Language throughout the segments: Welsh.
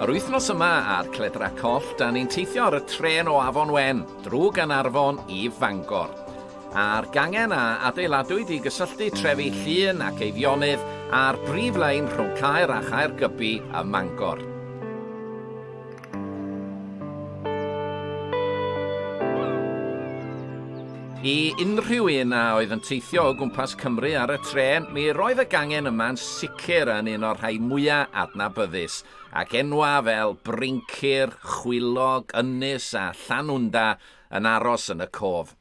Yr wythnos yma ar Cledrau Coll, da ni'n teithio ar y tren o Afonwen, drwy gan Arfon i Fangor. A'r gangen a adeiladwyd i gysylltu trefi Llŷn ac Eifionydd a'r brif lein rhwng Caer a Chaergybi ym Mangor. I unrhyw un a oedd yn teithio o gwmpas Cymru ar y tren, mi roedd y gangen yma'n sicr yn un o'r rhai mwyaf adnabyddus, ac enwa fel Brincir, Chwilog, Ynys a Llanwnda yn aros yn y cof.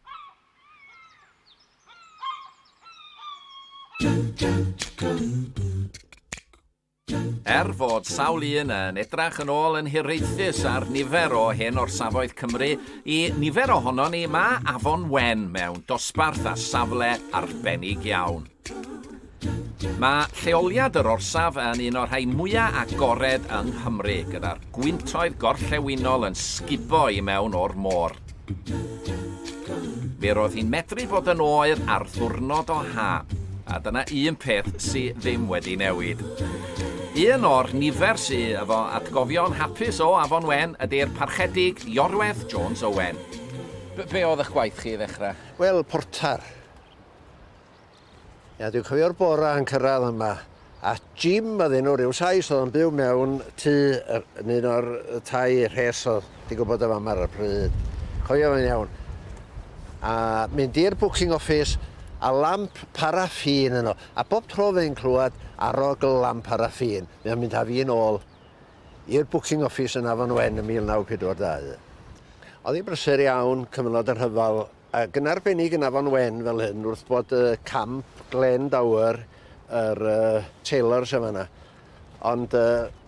Fod sawl un yn edrach yn ôl yn hiraethus ar nifer o hen orsafoedd Cymru, i nifer ohono ni mae Afonwen mewn dosbarth a safle arbennig iawn. Mae lleoliad yr orsaf yn un o'r rhai mwyaf agored yng Nghymru, gyda'r gwyntoedd gorllewinol yn sgubo i mewn o'r môr. Fe roedd hi'n medru bod yn oer ar ddiwrnod o ha, a dyna un peth sydd ddim wedi newid. Un o'r nifer sydd efo atgofion hapus o Afonwen ydy'r parchedig Iorwerth Jones Owen. Be oedd eich gwaith chi i ddechrau? Wel, portar. Dwi'n cofio'r bora yn cyrraedd yma. A Jim oedd enw ryw sais oedd yn byw mewn tŷ yn un o'r tai rhes oedd di gwybod efo yma ar y pryd. Cofio fe'n iawn. A mynd i'r booking office a lamp paraffin yno. A bob tro fe'n clywed arogl lamp paraffin, mae'n mynd â fi yn ôl i'r booking office yn Afonwen yn 1942. Oedd hi'n brysur iawn, cyfnod yr hyfal, ac yn arbennig yn Afonwen fel hyn, wrth bod y camp Glendower, yr tailors yma yna. Ond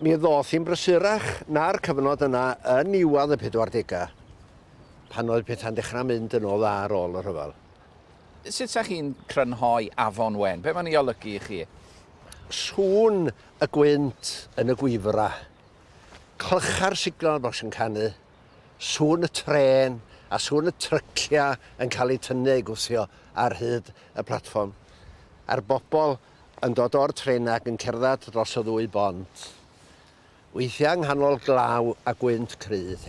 mi ddoth hi'n brysurach na'r cyfnod yna yn iwad y 40au, pan oedd pethau'n dechrau mynd yn ôl ar ôl yr hyfal. Sut sa'ch chi'n crynhoi Afonwen? Be mae'n ei olygu i chi? Sŵn y gwynt yn y gwifra, clycha'r signal box yn canu, sŵn y tren a sŵn y trycia yn cael ei tynnu i gwthio ar hyd y platfform. A'r bobl yn dod o'r tren ac yn cerdded dros y ddwy bont. Weithiau yng nghanol glaw a gwynt cryf.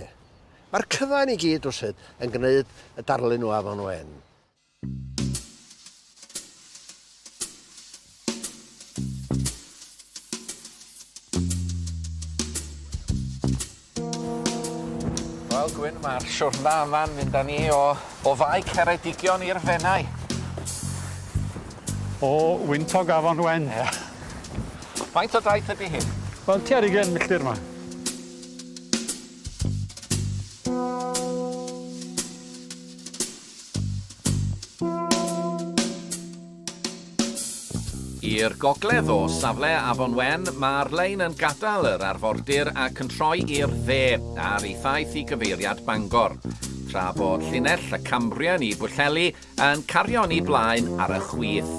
Mae'r cyfan i gyd wrsydd yn gwneud y darlun o Afonwen. Wel, Gwyn, mae'r siwrna yma'n mynd â ni o fai Ceredigion i'r Fenai. O wyntog Afonwen. Faint o daith ydy hyn? Wel, ti ar 20 milltir yma. I'r gogledd o safle Afonwen, mae'r lein yn gadael yr arfordir ac yn troi i'r dde ar ei thaith i gyfeiriad Bangor, tra bod llinell y Cambrian i Bwllheli yn cario ni blaen ar y chwith.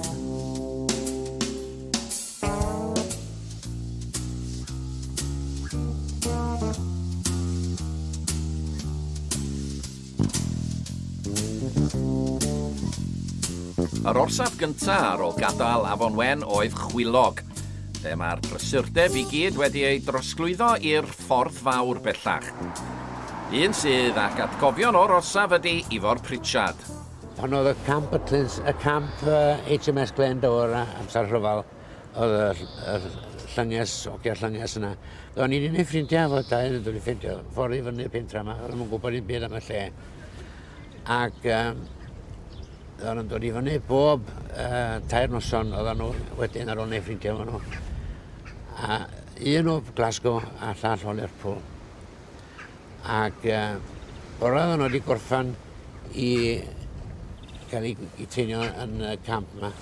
Yr orsaf gyntaf ar ôl gadael Afonwen oedd Chwilog, lle mae'r brysurdeb i gyd wedi ei drosglwyddo i'r ffordd fawr bellach. Un sydd ac atgofion o'r orsaf ydy Ifor Pritchard. Pan oedd y camp HMS Glendower amser rhyfal, oedd y llynges, ogiau'r llynges yna. Do'n i wedi gwneud ffrindiau efo dau yn dod i ffeindio ffordd i fyny'r pentra yma, oedd yn gwybod i'n byd am y lle. Ac oedden nhw'n dod i fyny bob tair noson oedden nhw wedyn ar ôl neu ffrindiau efo nhw. A un o Glasgow a llall o Lerpwl. Ac bore oedden nhw wedi gorffan i gael ei treinio yn y camp yma.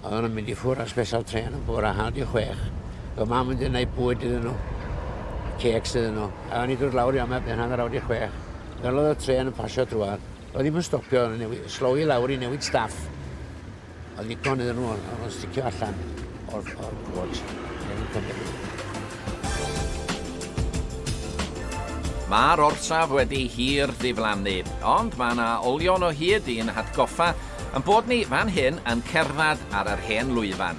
Oedden nhw'n mynd i ffwrdd ar special tren yn bore 6:30. Doedd mam yn gwneud bwyd iddyn nhw, cecs iddyn nhw. A o'n i dod lawr i yma ben 6:30. Fel oedd y tren yn pasio drwadd. Oedd hi'n stopio, slow i lawr i newid staff. Oedd ddigon iddyn nhw, oedd yn sticio allan o'r gwrs. Mae'r orsaf wedi hir ddiflannu, ond mae yna olion o hyd i'n hatgoffa yn bod ni fan hyn yn cerdded ar yr hen lwyfan.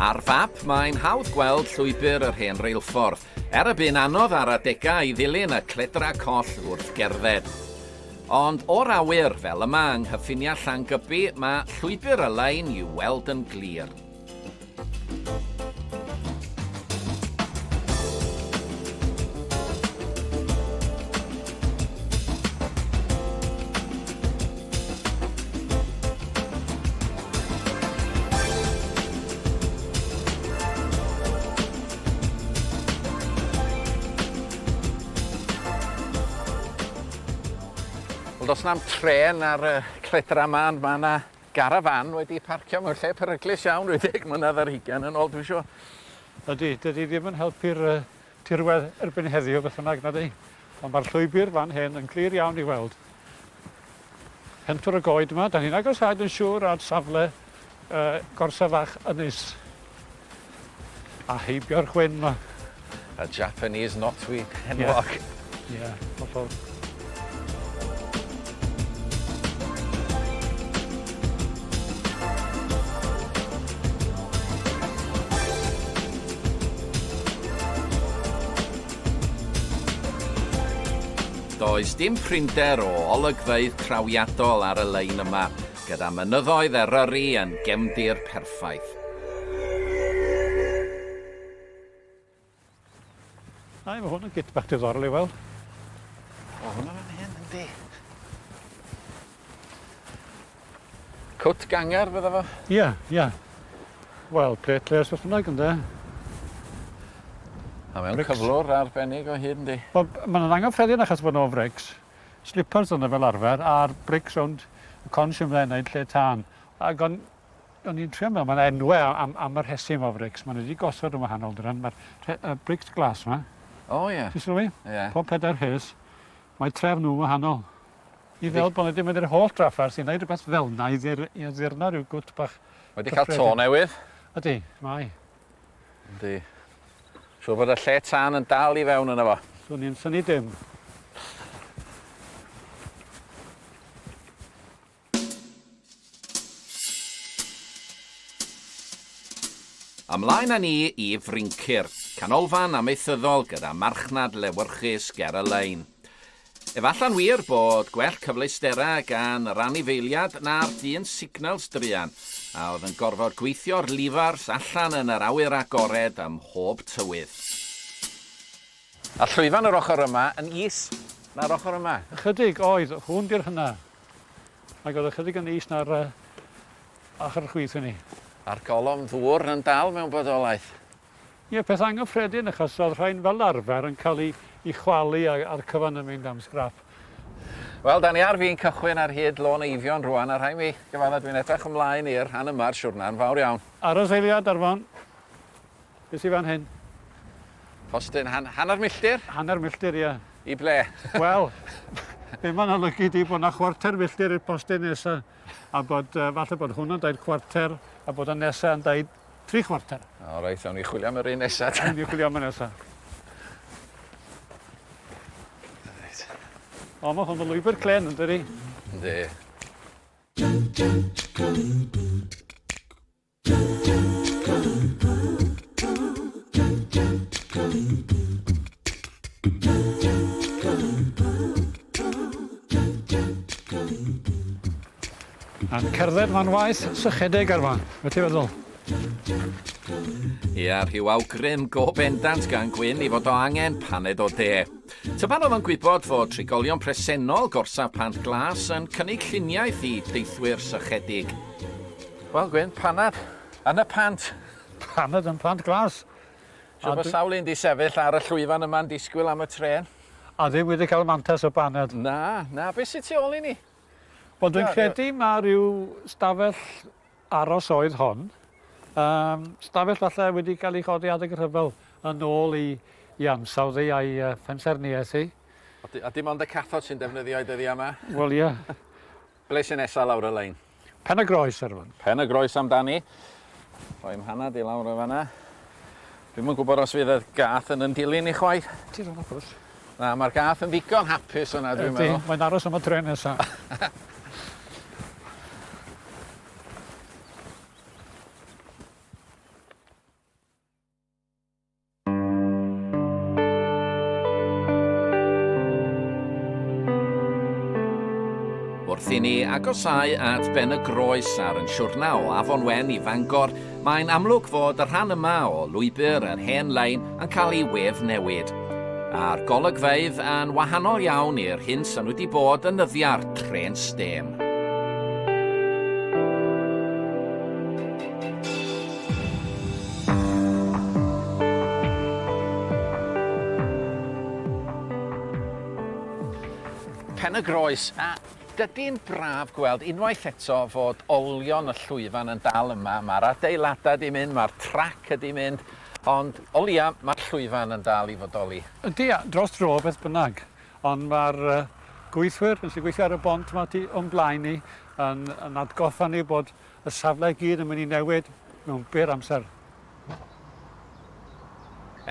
Ar fap, mae'n hawdd gweld llwybr yr hen rheilffordd, y bu'n anodd ar adegau i ddilyn y Cledrau Coll wrth gerdded. Ond o'r awyr fel yma yng nghyffiniau Llangybi, mae llwybr y lein i'w weld yn glir. Wel, does na'm tren ar y Cledrau yma, ond mae yna garafan wedi parcio mewn lle peryglus iawn 20 mlynedd ar 20 yn ôl, dwi'n siŵr. Dydy ddim yn helpu'r tirwedd erbyn heddiw beth bynnag na di. Ond mae'r llwybr fan hyn yn glir iawn i weld. Pentwr y goed yma, da ni'n agosau yn siŵr ar safle gorsafach ynys. A heibio'r chwyn yma. A Japanese knotweed enwog. Ie, hollol. Does dim prinder o olygfeydd trawiadol ar y lein yma, gyda mynyddoedd Eryri yn gefndir perffaith. Mae hwn yn git bach diddorol i weld. O, hwnna fan hyn, yndi. Cwt ganger, fydda fo? Ie. Wel, platelets beth bynnag ynddo. A mewn cyflwr arbennig o hyn, yndi. Mae'n angyffredin achos bod nhw frics. Slippers yna fel arfer, a'r brics rownd y consum dda wneud lle tân. Ac o'n i'n trio meddwl, mae'n enwau am yr hesym o frics. Mae'n wedi gosod yn wahanol dyn. Mae'r brics glas yma. O, ie. Ti'n sylwi? Ie. Pob pedair hys. Mae trefn nhw wahanol. I fel bod nhw wedi mynd i'r holl draffer sy'n gwneud rhywbeth fel yna i ddirno rhyw gwt bach. Wedi cael to newydd? Ydy, mae. Yndi. Siwr bod y lle tân yn dal i fewn yna fo. Swn i'n syni dim. Ymlaen â ni i Frincyr, canolfan amaethyddol gyda marchnad lewyrchus ger y lein. Efallai'n wir bod gwell cyfleustera gan ranifeiliad na'r dyn signals druan, a oedd yn gorfod gweithio'r lifars allan yn yr awyr agored ym mhob tywydd. A llwyfan yr ochr yma yn is na'r ochr yma? Ychydig oedd, hwn di'r hynna. Ac oedd ychydig yn is na'r ochr chwith hynny. A'r golofn ddŵr yn dal mewn bodolaeth. Ie, peth angyffredin achos oedd rhain fel arfer yn cael ei chwalu a'r cyfan yn mynd am sgrap. Wel, da ni ar fi'n cychwyn ar hyd lôn Eifion rwan, a rhaid mi gyfadda dwi'n edrych ymlaen i'r rhan yma'r siwrna'n fawr iawn. Aros eiliad Arfon. Beth i fan hyn? Postyn hanner milltir? Hanner milltir, ie. I ble? Wel, be mae'n olygu di bod yna chwarter milltir i'r postyn nesaf. A bod, falle bod hwnna'n dweud chwarter, a bod y nesaf yn dweud 3 chwarter. O, reit, awn ni chwilio am yr un nesaf. Awn ni chwilio am y nesaf. O, mae hwn yn lwybr clen, yn dydi? Yndi. A'n cerdded fan waith sychedig Arfon, beth ti'n feddwl? Ia, rhyw awgrym go bendant gan Gwyn i fod o angen paned o de. Tyban oedd yn gwybod fod trigolion presennol gorsaf pant glas yn cynnig lluniaeth i deithwyr sychedig. Wel, Gwyn, panad yn y pant. Paned yn pant glas. Siwr bod sawl un di sefyll ar y llwyfan yma'n disgwyl am y tren. A ddim wedi cael mantes o baned. Na, beth sydd tu ôl i ni? Wel, dwi'n credu mae rhyw stafell aros oedd hon. Stafell falle wedi cael ei chodi adeg yr hyfel yn ôl i ansawdd ei a'i phensarniaeth ei. A dim ond y cathod sy'n defnyddio i dyddiau yma? Wel, ie. Ble sy'n nesaf lawr y lein? Pen y groes, Arfon. Pen y groes amdani. Rhoi'm hanad i lawr o fanna. Dwi'm yn gwybod os fydd y gath yn dilyn i chwaith. Ti'n rhan o gwrs. Na, mae'r gath yn ddigon hapus hwnna, dwi'n meddwl. Mae'n aros am y tren nesaf. wrth i ni agosau at ben y groes ar yn siwrna o Afonwen i Fangor, mae'n amlwg fod y rhan yma o lwybr yr hen lein yn cael ei wef newid. A'r golygfeydd yn wahanol iawn i'r hyn sy'n wedi bod yn nyddia'r tren stêm. Pen y groes, a dydy'n braf gweld unwaith eto fod olion y llwyfan yn dal yma. Mae'r adeiladau di mynd, mae'r trac ydi mynd, ond o leia mae'r llwyfan yn dal i fodoli. Ydy, dros dro beth bynnag, ond mae'r gweithwyr yn sy'n gweithio ar y bont yma o'n blaen ni yn atgoffa ni bod y safle gyd yn mynd i newid mewn byr amser.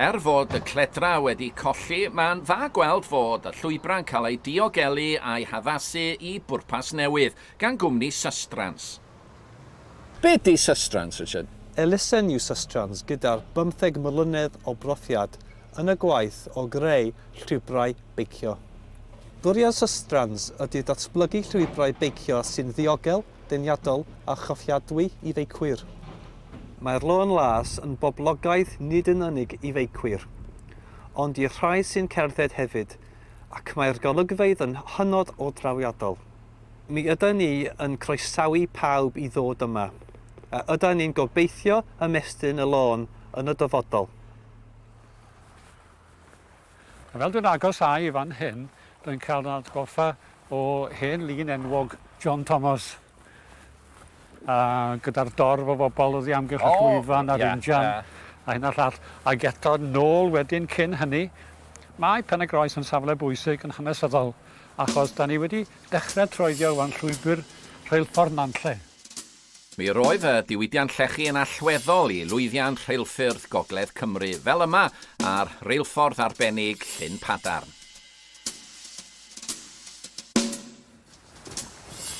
Fod y Cledrau wedi colli, mae'n dda gweld fod y llwybrau'n cael ei diogelu a'i haddasu i bwrpas newydd gan gwmni Systrans. Be di Systrans, Richard? Elusen yw Systrans gyda'r 15 mlynedd o brofiad yn y gwaith o greu llwybrau beicio. Bwriad Systrans ydy datblygu llwybrau beicio sy'n ddiogel, deniadol a choffiadwy i feicwyr. Mae'r lôn las yn boblogaidd nid yn unig i feicwyr, ond i'r rhai sy'n cerdded hefyd, ac mae'r golygfeydd yn hynod o drawiadol. Mi ydyn ni yn croesawu pawb i ddod yma, a ydyn ni'n gobeithio ymestyn y lôn yn y dyfodol. Fel dwi'n agosau i fan hyn, dwi'n cael yn atgoffa o hen lun enwog John Thomas. Gyda'r dorf o bobl oedd i amgylch y llwyfan a'r injan a hynna llall. Ac eto nôl wedyn cyn hynny, mae Pen y Groes yn safle bwysig yn hanesyddol, achos da ni wedi dechrau troeddio fan llwybr rheilffordd Nanlle. Mi roedd y diwydiant llechi yn allweddol i lwyddiant rheilffyrdd Gogledd Cymru, fel yma ar rheilffordd arbennig Llyn Padarn.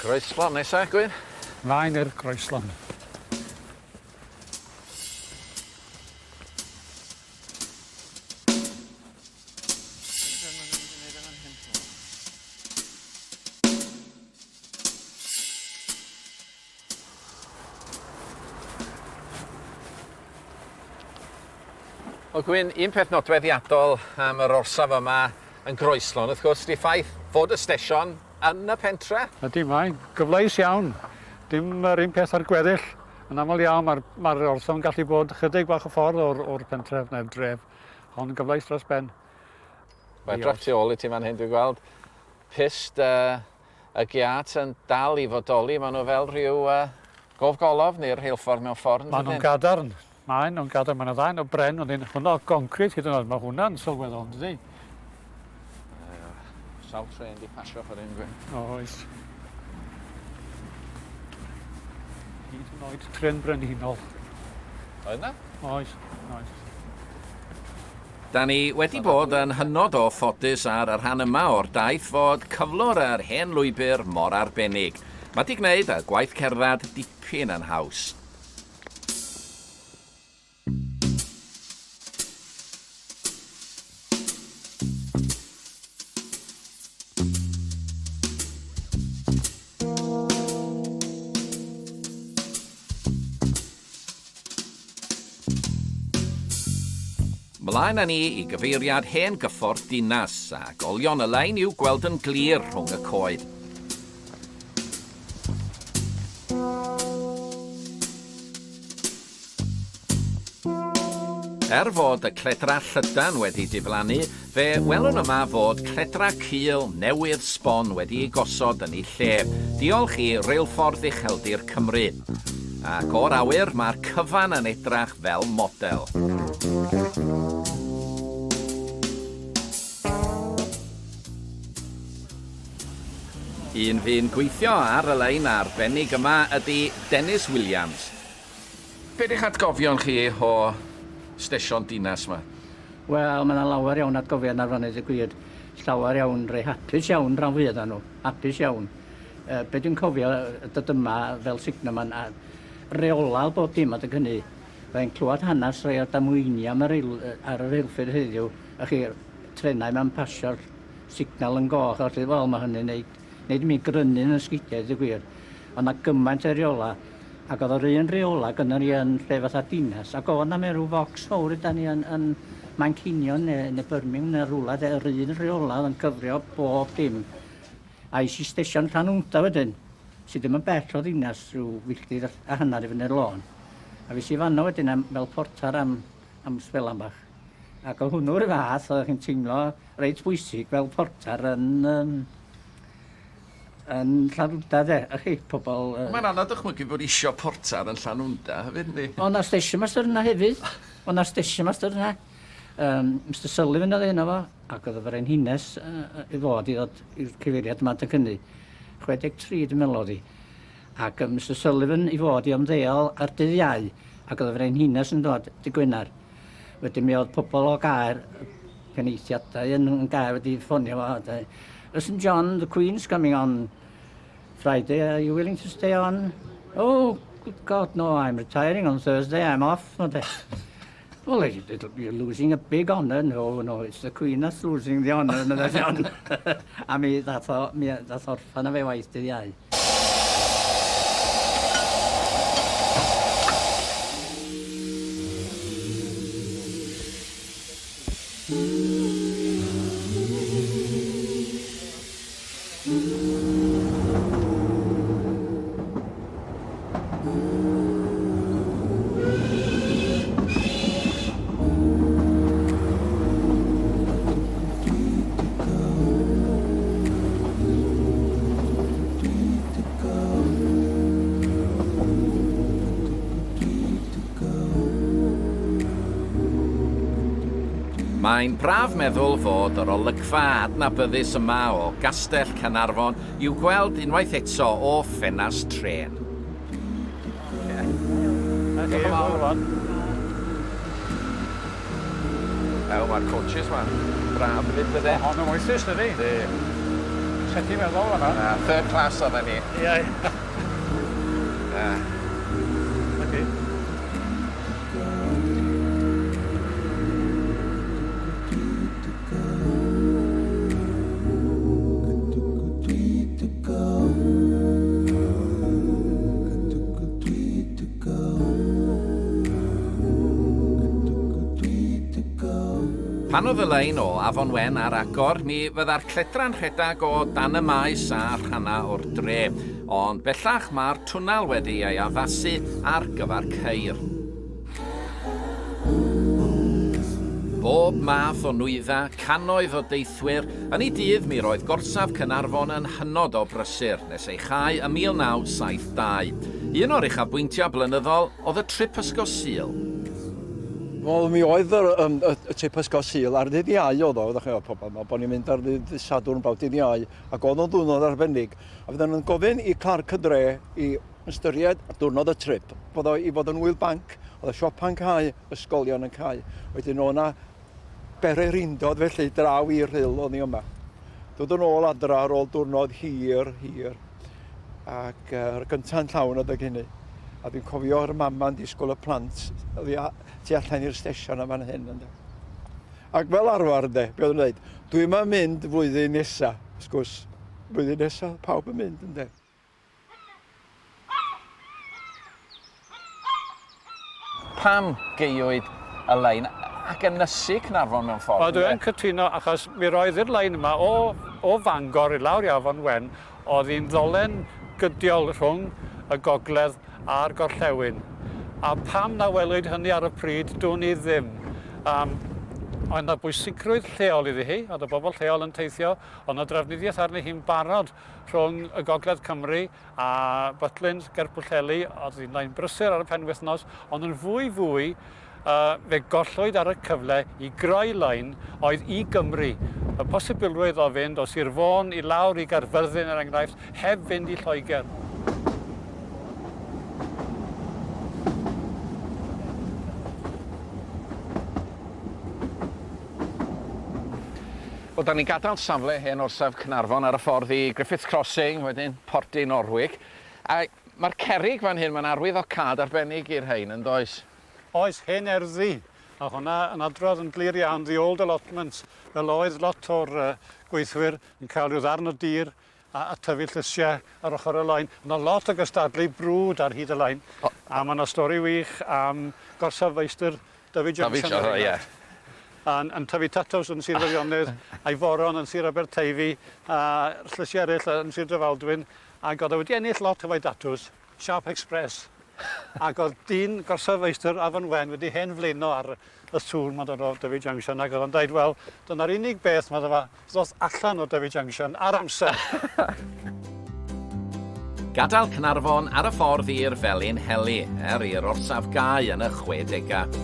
Croeslon nesaf, Gwyn? Mlaen i'r groeslon. O Gwyn, un peth nodweddiadol am yr orsaf yma yn groeslon, wrth gwrs, di ffaith fod y stesion yn y pentre. Ydy, mae'n gyfleus iawn. Dim yr un peth ar gweddill. Yn aml iawn, mae'r orsaf yn gallu bod chydig bach o ffordd o'r pentref neu'r dref, ond yn gyfleus dros ben. Draf tu ôl i ti fan hyn, dwi'n gweld pist y giat yn dal i fodoli. Maen nhw fel rhyw gofgolof neu'r rheilffordd mewn ffordd. Maen nhw'n gadarn. Maen nhw'n gadarn. Maen nhw'n ddain o bren, ond hwnna o concrit hyd yn oed. Mae hwnna'n sylweddol, dydy? Sawl tren di pasio ffordd un, Gwyn. Oes. Hyd yn oed tren brenhinol. Oedd na? Oes, oes. Da ni wedi bod yn hynod o ffodus ar y rhan yma o'r daith fod cyflwr yr hen lwybr mor arbennig. Mae di gwneud y gwaith cerdded dipyn yn haws. Mlaen â ni i gyfeiriad hen gyffordd dinas, ac olion y lein i'w gweld yn glir rhwng y coed. Fod y cledra llydan wedi diflannu, fe welwn yma fod cledra cul newydd sbon wedi ei gosod yn ei lle. Diolch i Rheilffordd Ucheldir Cymru. Ac o'r awyr mae'r cyfan yn edrach fel model. Un fi'n gweithio ar y lein arbennig yma ydy Dennis Williams. Be ydych atgofion chi o stesion dinas yma? Wel, mae yna lawer iawn atgofion ar fynydd y gwir. Llawer iawn, rei hapus iawn rhan fwyaf â nhw. Hapus iawn. Be dwi'n cofio dod yma fel signaman a reolal bob dim ad y hynny. Fe'n clywed hanes rhai o damwyni ar y rheilffyrdd heddiw. A chi, trenau ma'n pasio'r signal yn goch. Felly, wel, mae hynny'n neud Nid mi grynu'n ysgidiau, y gwir. Ond na gymaint o reola. Ac oedd yr un reola gyda ni yn lle fatha dinas. Ac oedd na mewn rhyw focs fawr ydyn ni yn Manceinion neu Birmingham neu rhywle. Yr un reola oedd yn cyfrio bob dim. A isi stesion Llanwnda wedyn, sydd ddim yn bell o ddinas rhyw filltir a hanner i fyny'r lôn. A fi si fanno wedyn fel portar am sbelan bach. Ac oedd hwnnw'r fath, oedd chi'n teimlo reit bwysig fel portar yn Llanwnda de, a chi, pobl... Mae'n anodd dychmygu bod isio portar yn Llanwnda, hefyd, ni? O, na station master yna hefyd. O, na station master yna. Mr Sullivan oedd un o fo, ac oedd efo'r Haines i fod i ddod i'r cyfeiriad yma yn cynnu. 63 dwi'n meddwl oedd hi. Ac Mr Sullivan i fod i ymddeol ar dydd Iau, ac oedd efo'r Haines yn dod dy Gwynar. Wedyn mi oedd pobl o gair, peneithiadau yn gair wedi ffonio fo. Listen, John, the Queen's coming on Friday. Are you willing to stay on? Oh, good God, no, I'm retiring on Thursday. I'm off. Well, you're losing a big honour. No, it's the Queen that's losing the honour. No, that's John. A mi, that's orffan o fe waith dydd Iau. Mae'n braf meddwl fod yr olygfa adnabyddus yma o Gastell Caernarfon i'w gweld unwaith eto o ffenast tren. Diolch yn fawr rwan. Mae'r coaches yma. Braf yn bydde. Hon yn moethus, dydi? Seti meddwl yna. Third class oedden ni. Ie. Pan oedd y lein o Afonwen ar agor, mi fydda'r Cledrau'n rhedag o dan y maes a rhanna o'r dre, ond bellach mae'r twnnel wedi ei addasu ar gyfer ceir. Bob math o nwydda, cannoedd o deithwyr, yn ei dydd mi roedd gorsaf Caernarfon yn hynod o brysur nes ei chau ym 1972. Un o'r uchafbwyntiau blynyddol oedd y trip ysgol Sul. Wel, mi oedd y trip ysgol Sul ar dydd Iau oedd o, ddech chi'n pobl yma, bod ni'n mynd ar dydd Sadwrn bawd dydd Iau, ac oedd o'n diwrnod arbennig. A fydden nhw'n gofyn i Clark y Dre i ystyried diwrnod y trip, bod o i fod yn wyl banc, oedd y siopa'n cau, ysgolion yn cau. Wedyn o'na berer undod felly draw i'r rhyl o'n i yma. Dod yn ôl adra ar ôl diwrnod hir, ac yr gynta'n llawn oedd ag hynny. A dwi'n cofio yr mama'n disgwyl y plant, tu allan i'r stesion yma'n hyn. Ac fel arfer, be oedd yn dweud, dwi'n mynd flwyddyn nesa, sgwrs, blwyddyn nesa, pawb yn mynd, ynddo. Pam geiwyd y lein ac ynysu Caernarfon mewn ffordd? O, dwi'n cytuno, achos mi roedd i'r lein yma o Fangor i lawr i Afonwen, oedd hi'n ddolen gydiol rhwng y gogledd a'r gorllewin. A pam na welwyd hynny ar y pryd, dwi'n i ddim. Oedd yna bwysigrwydd lleol iddi hi, oedd y bobl lleol yn teithio, ond y drafnidiaeth arni hi'n barod rhwng y Gogledd Cymru a Butlins, Ger Pwllheli, oedd hi'n lain brysur ar y penwythnos, ond yn fwy fe gollwyd ar y cyfle i groi lain oedd i Gymru. Y posibilrwydd o fynd o Sir Fôn i lawr i Gaerfyrddin er enghraifft, heb fynd i Lloegr. Wel, da ni'n gadael safle hen orsaf Caernarfon ar y ffordd i Griffiths Crossing, wedyn Porty Norwich. A mae'r cerrig fan hyn, mae'n arwydd o cad arbennig i'r rhain, yn does? Oes, hen erddi. A hwnna yn adrodd yn glir iawn, the old allotments. Fel oedd lot o'r gweithwyr yn cael rhyw ddarn o dir a tyfu llysiau ar ochr y lain. Yna lot o gystadlu brwd ar hyd y lain. A mae yna stori wych am gorsaf feistr David Johnson. Yn tyfu tatws yn Sir Feirionnydd, a'i foron yn Sir Aberteifi, a llysiau eraill yn Sir Drefaldwyn. Ac oedd wedi ennill lot o fai datws, Sharp Express. Ac oedd dyn gorsaf feistr Afonwen wedi hen flaeno ar y sŵn mae dod o David Junction. Ac oedd yn dweud, wel, dyna'r unig beth mae ddoth allan o David Junction ar amser. Gadael Caernarfon ar y ffordd i'r Felin Heli, i'r orsaf gau yn y 60au.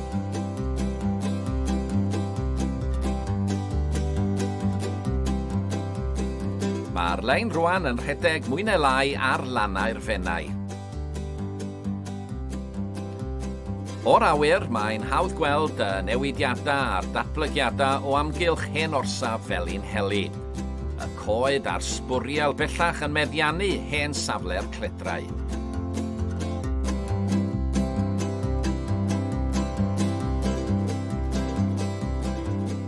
Mae'r lein rwan yn rhedeg mwy neu lai ar lannau'r fennau. O'r awyr, mae'n hawdd gweld y newidiadau a'r datblygiadau o amgylch hen orsaf Felin Heli. Y coed a'r sbwriel bellach yn meddiannu hen safle'r Cledrau.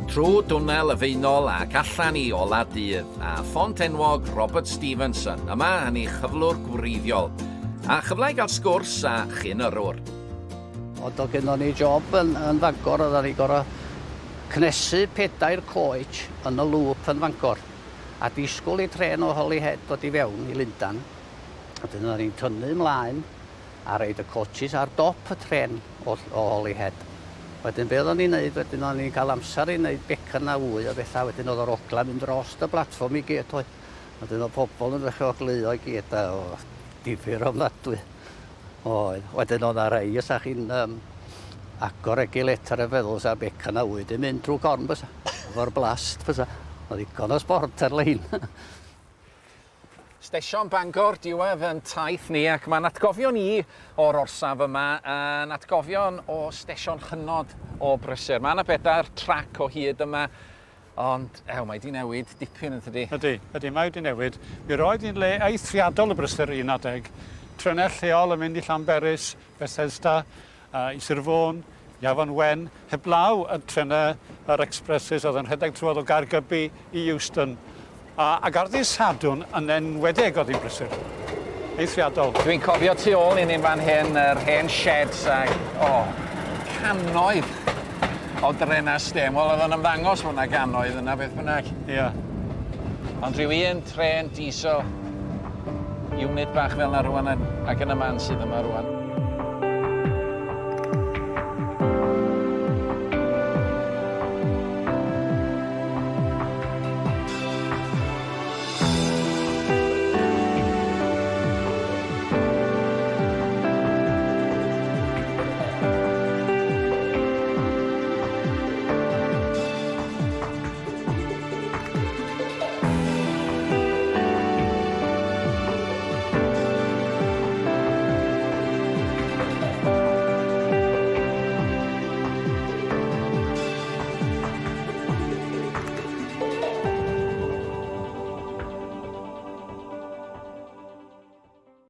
Trwy dwnnel y feinol ac allan i ola dydd, a ffont enwog Robert Stevenson, yma yn ei chyflwr gwreiddiol, a chyfle i gael sgwrs a chynyrwr. Oedd o gennon ni job yn Fangor, oedden ni gorau cnesu 4 coech yn y lŵp yn Fangor. A disgwyl i tren o Holyhead dod i fewn i Lundan. Wedyn oedden ni'n tynnu ymlaen a reid y coaches ar dop y tren o Holyhead. Wedyn be oedden ni'n neud, wedyn oedden ni'n cael amser i wneud becan a wy o bethau. Wedyn oedd yr ogla mynd dros y platfform i gyd oedd. Wedyn oedd pobl yn ddechrau ogleuo i gyd a difyr ofnadwy. Oedd. Wedyn oedd na rei os a'ch chi'n agor regulator y feddwl sa becan a wy di mynd drwy gorn bysa. O'r blast bysa. Oedd igon o sport ar-lein. Stesion Bangor diwedd yn taith ni ac mae'n atgofion ni o'r orsaf yma yn atgofion o stesion hynod o brysur. Mae yna bedair trac o hyd yma, ond mae di newid dipyn yn tydi. Ydy, mae wedi newid. Mi roedd i'n le eithriadol y brysur 11. Trenau lleol yn mynd i Llanberis, Bethesda, i Sir Fôn, i Afonwen, heblaw y trenau yr expresses oedd yn rhedeg trwodd o Gaergybi i Euston. Ac ar ddydd Sadwrn yn enwedig oedd hi'n brysur. Eithriadol. Dwi'n cofio tu ôl i ni'n fan hyn, yr hen sheds ac, cannoedd o drenau stem. Wel, oedd yn ymddangos bod yna gannoedd yna beth bynnag. Ia. Ond rhyw un tren diesel unit bach fel yna rwan ac yn y man sydd yma rwan.